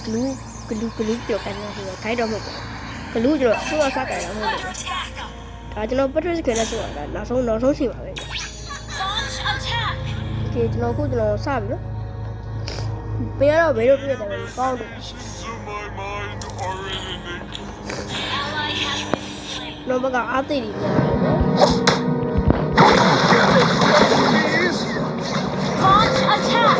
glue ပြောကန်နေဆိုတော့ခိုင်းတော့မဟုတ်ဘူး glue ကျတော့သူ့အစားကန်တော့မဟုတ်ဘူးဒါကျွန်တော် Patrick ကလည်းဆိုတာနောက်ဆုံးချိန်ပါပဲကဲကျွန်တော်စပြီနော်ပြန်တော့ဘယ်လိုပြည့်တယ်လဲကောင်းတယ်တော့ဘာကအားသိနေတယ်Launch attack!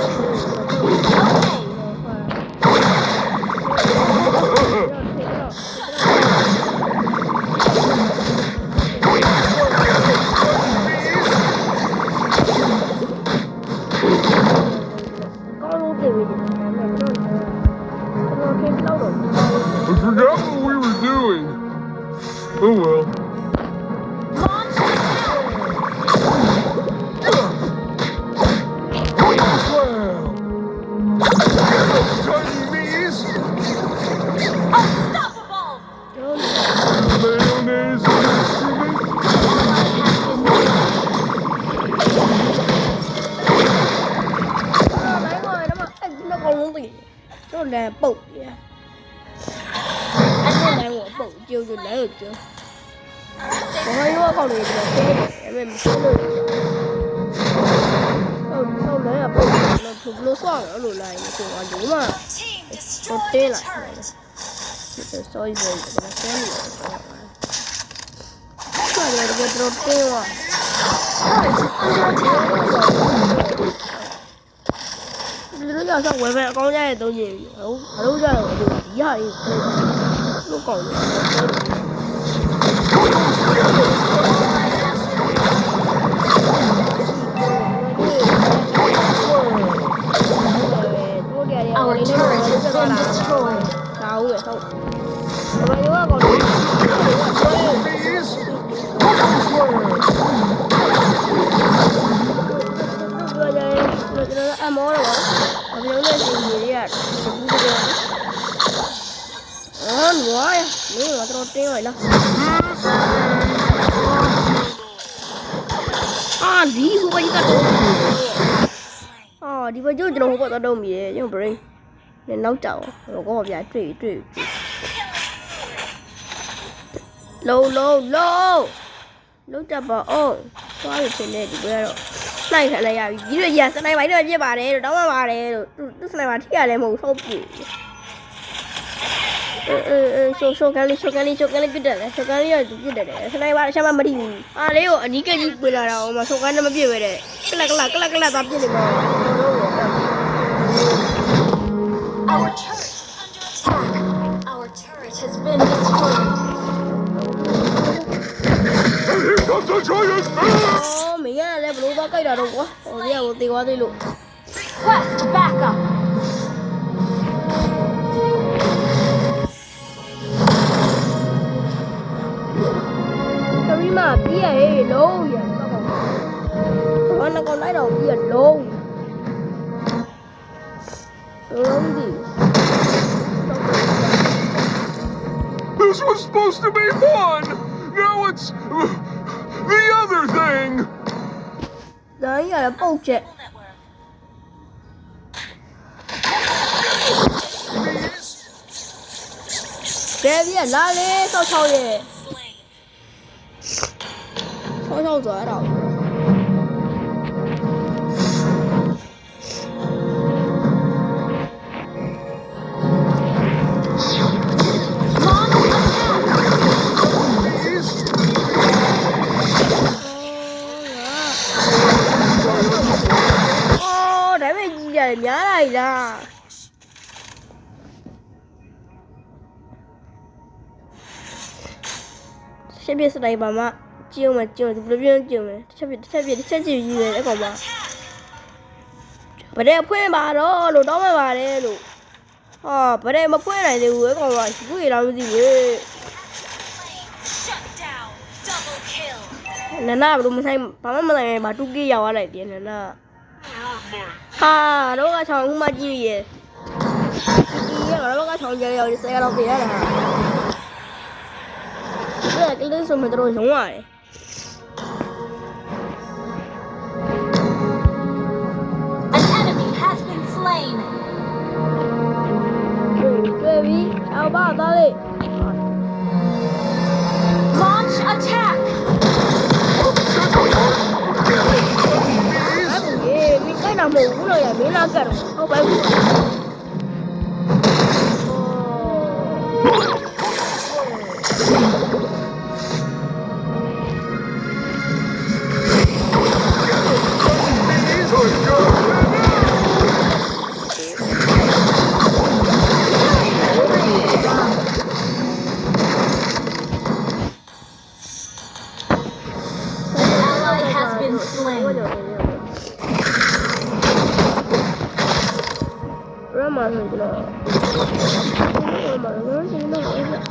I forgot what we were doing. Oh well. Là bụng vậy. Anh có đang ngồi bụng chiêu rồi lấy được chưa? Còn hay quá con này là chơi để mình xuống được. Sau đấy là bụng nó thuộc lô xoang ở lùi này thì còn đúng mà. Nó tê lại. Rồi soi rồi nó xem rồi. Cái này là nó tê à. Nó giờ sao quay về con trai tôi nhiều đâu ra là được tí hay nó còn Our turret has been destroyed. Sao vậy không? Vậy nữa còn ăn món rồi bây giờ lên gì đi à ngon quá nếu mà tôi tiêu rồi đó gì không bao giờ đi bao giờ đâu có tao đâu mì chứ không nên nấu chảo rồi có một vài trì lâu nấu chả bỏ quá được trên đây thì bây giờ này phải là gì rồi giờ này mấy đứa với bà đây rồi đó bà đây rồi lúc này bà thích là màu không gì số cái biết được số cái biết được thế này bà sao mà đi lấy ở đi cái gì bây giờ đâu mà số cái nó mới biết về đấy cái là tập gì mà Our turret is under attack. Our turret has been destroyed. Here comes a giant mình á lên blue ba cây đào quá bây giờ một tí qua đây luôn Request backup. cái mà bia lâu vậy sao nó còn lấy đầu bia lâu đúng gì This was supposed to be fun! Now it's the other thing! đấy là bầu trời cái gì là lên sao vậy sao rồi đâu để bây giờ nhớ này là sẽ biết sau này bà mà chiều thì biết chiều mà sẽ biết gì đấy còn bà đây phơi bà đó đồ đó mới bà đây đồ bà đây mà phơi này thì vừa còn bà chỉ có gì làm gì vậy nè na bà thấy bà mà này bà tu kia giàu này tiền nè na đó cái thằng không mà gì vậy đó cái thằng giờ xe đâu kìa nè cái lưới sông mình rồi xuống ngoài An enemy has been slain. ပါသားလေး Launch attack. အဲ့ဒီမိကိုက်တာမဟုတ်ဘူးလို့ရမင်းလာကတ်တော့ဟုတ်ပါဘူး Ally has been slain. ရမဆိုကြတော့ရမလို့ဒီလို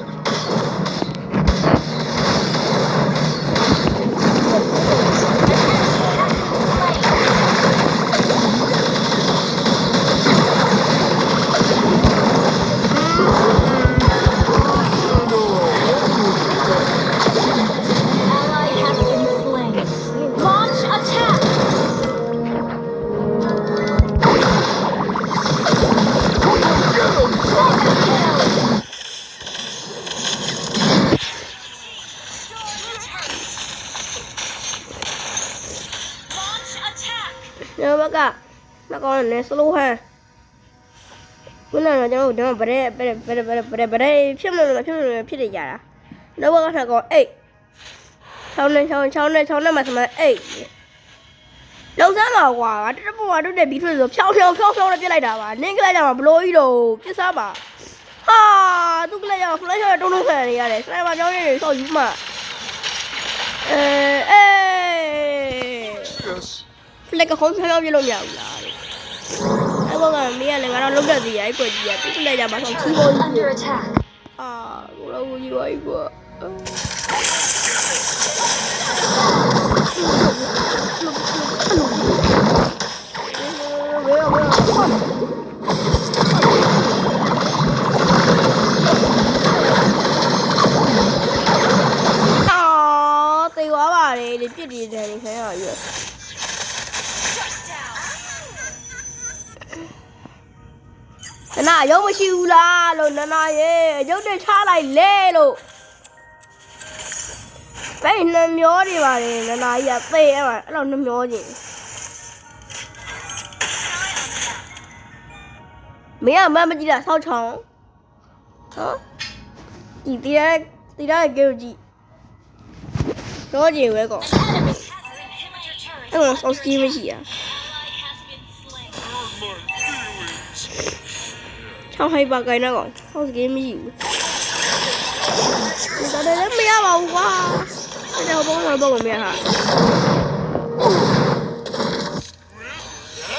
Ally has been slain. Launch attack. Mega kill. Launch attack. ညဘကမကောင်းနဲ့စလိုဟန်ခုနကကျွန်တော်တို့ဗရဲဖြစ်မလို့ဖြစ်နေကြတာနောက်ဘကထကောအိတ်6နဲ့မှစမအိတ်လောက်စမ်းပါကွာတတပေါ်တို့တဲ့ဘီထွေဆိုဖြောင်းနဲ့ပြစ်လိုက်တာပါနင်းကလိုက်ကြမှာဘလို့ကြီးတော့ပြစ်စားပါဟာသူကလည်းဖလက်ရှော့တုံးခံနေရတယ်စနိုက်ပါကြောင်းရည်ဆောက်ယူမှအေး Yes. ဖလက်ကခုံးဖြောင်းပြလို့မရဘူးလားအဲ့ဘောကမင်းကလည်းငါတော့လုံးတက်သေးရအဲ့ကွက်ကြီးကသူ့လက်ကြမှာဆောက်ချီးပေါ်ကြီး Under attack. အာကိုတော့ကြီးပါကြီးကွာတေးသွားပါတယ်ဒီပြစ်ဒီတယ်နေခိုင်းရရွယ်နနာရုံမရှိဘူးလားလို့နနာရဲ့ရုပ်နဲ့ချလိုက်လဲလို့ဘယ်နှမျောနေပါလဲနနာကြီးကသေအဲ့မှာအဲ့လိုနှမျောခြင်းမင်းကမမကြည့်တာဆောက်ချောင်းဟမ်ဒီတရားကဲကြည့်တော့ကြည့်ဝဲကော Enemy. အဲ့မှာဆောက်စီးမရှိရ Ally has been slain.ချောင်းဟိုက်ပါကိုင်းတော့ဆောက်စီးမရှိဘူးဒါလည်းမရပါဘူးကွာအဲ့တော့ဘောကတော့မရဟာ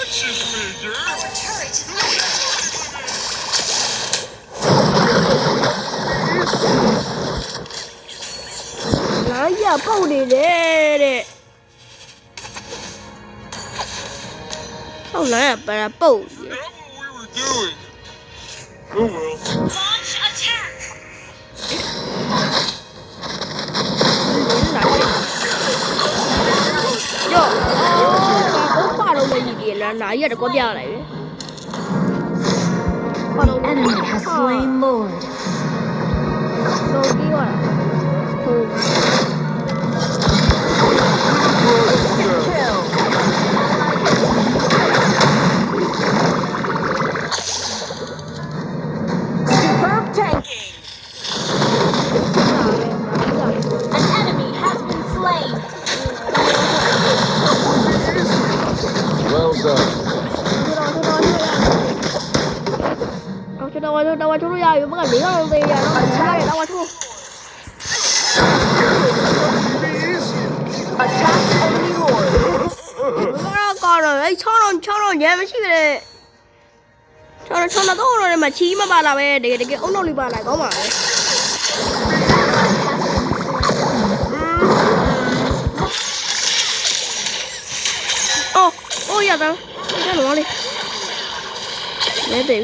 Action figure. Our turret is under attack. ငါရပုတ်နေတယ်တဲ့ဟောလာပါပုတ် Not what we were doing. Oh well. Launch attack. ရောအော်ဘာလို့ပါတော့မကြီးတယ်လားနာကြီးကတော့ပြလိုက်ပဲဘာလို့ Enemy has slain Lord. တော့ပြီးသွားတာဟုတ် Kill. Superb tanking. An enemy has been slain. Well done. တော့ချိုးရပြီမကလေးအောင်သေးရတော့ရတယ်တော့ချိုး Attack enemy Lord. ဘာကောတော့အဲ့6ရမ်းမရှိပဲ6တော့လည်းမချီးမပါလာပဲတကယ်အုံနောက်လေးပါလာကောင်းပါပဲအော်ရတာကျတော့လေလဲတယ်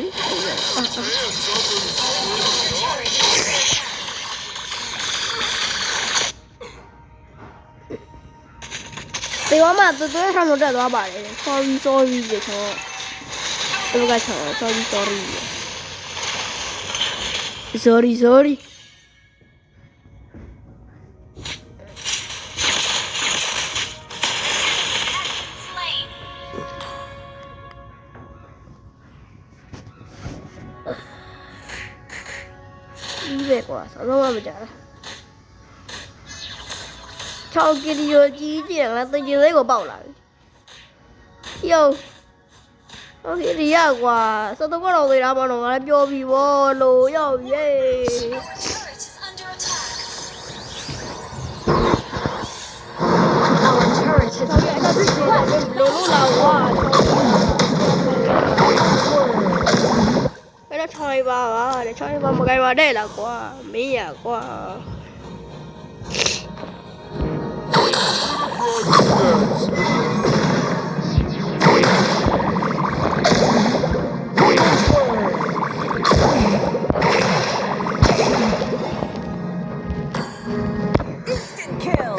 တေဝါမှာတူတူဆောင်တော့သွားပါတယ် sorry ကြချောဒီကချော sorry sorry ဒီပဲကွာစောစောမကြတာ6ကီလိုကြီးကျယ်လားတကြီးလေးကိုပေါက်လာပြီယောโอเคဒီရကွာစောစောကတော့သေးတာမတော့ငါလည်းပြောပြီးဗောလို့ရောက်ယေ Our turret has been destroyed. လို့လာကွာအဲ့တော့ချောင်းပါပါတဲ့ချောင်းပါမကိုင်ပါတဲ့လားကွာမင်းရကွာ Instant kill.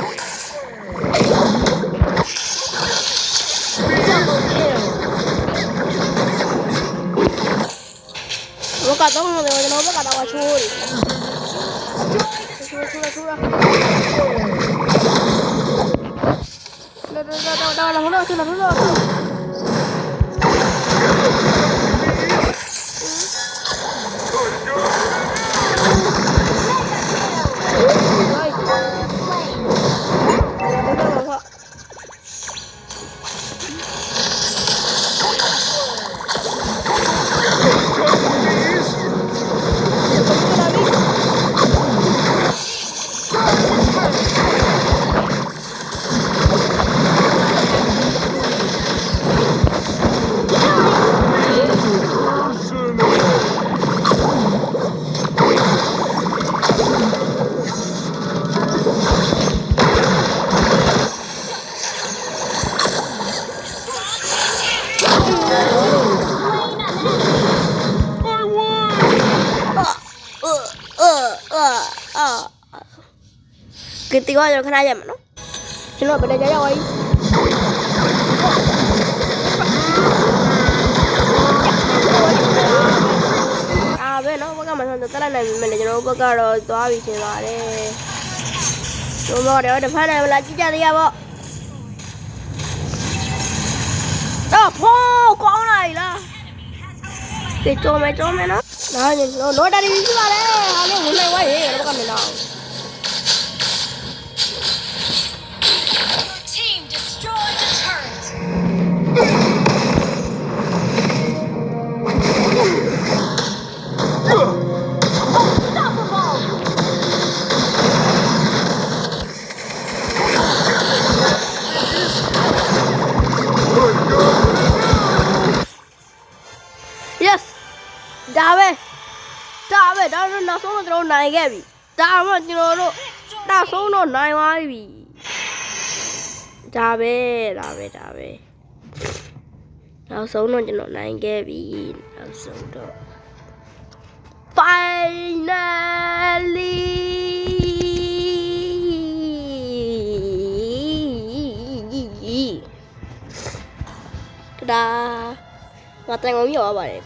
Double kill. ဘကတော့မလို့ကျွန်တော်ဘကတော့ချိုးတယ်ချိုးလာကတိကကျွန်တော်ခဏရမယ်နော်ကျွန်တော်ဘယ်နဲ့ကြောက်ရည်ဘယ်နော်ဘက်ကမှဆက်တက်လိုက်နိုင်မယ်ကျွန်တော်ဘက်ကတော့သွားပြီးရှင်းသွားတယ်တို့တော့တဖက်နိုင်မလားကြည့်ကြသေးရပေါ့တော့ဖောက်ကောင်းလိုက်လားဒီတော့မယ်နော်နားရင်တော့တာရီရှိပါလေဟာလို့ဝင်နေဝိုင်းရေဘက်ကမင်းတော့ Team destroyed the turret. Unstoppable. Yes ဒါပဲနောက်ဆုံးတော့ကျွန်တော်နိုင်ခဲ့ပြီဒါမှကျွန်တော်တို့နောက်ဆုံးတော့နိုင်သွားပြီဒါပဲနောက်ဆုံးတော့ကျွန်တော်နိုင်ခဲ့ပြီနောက်ဆုံးတော့ finally ဒါငါတိုင်ကုန်ရောက်ပါတယ်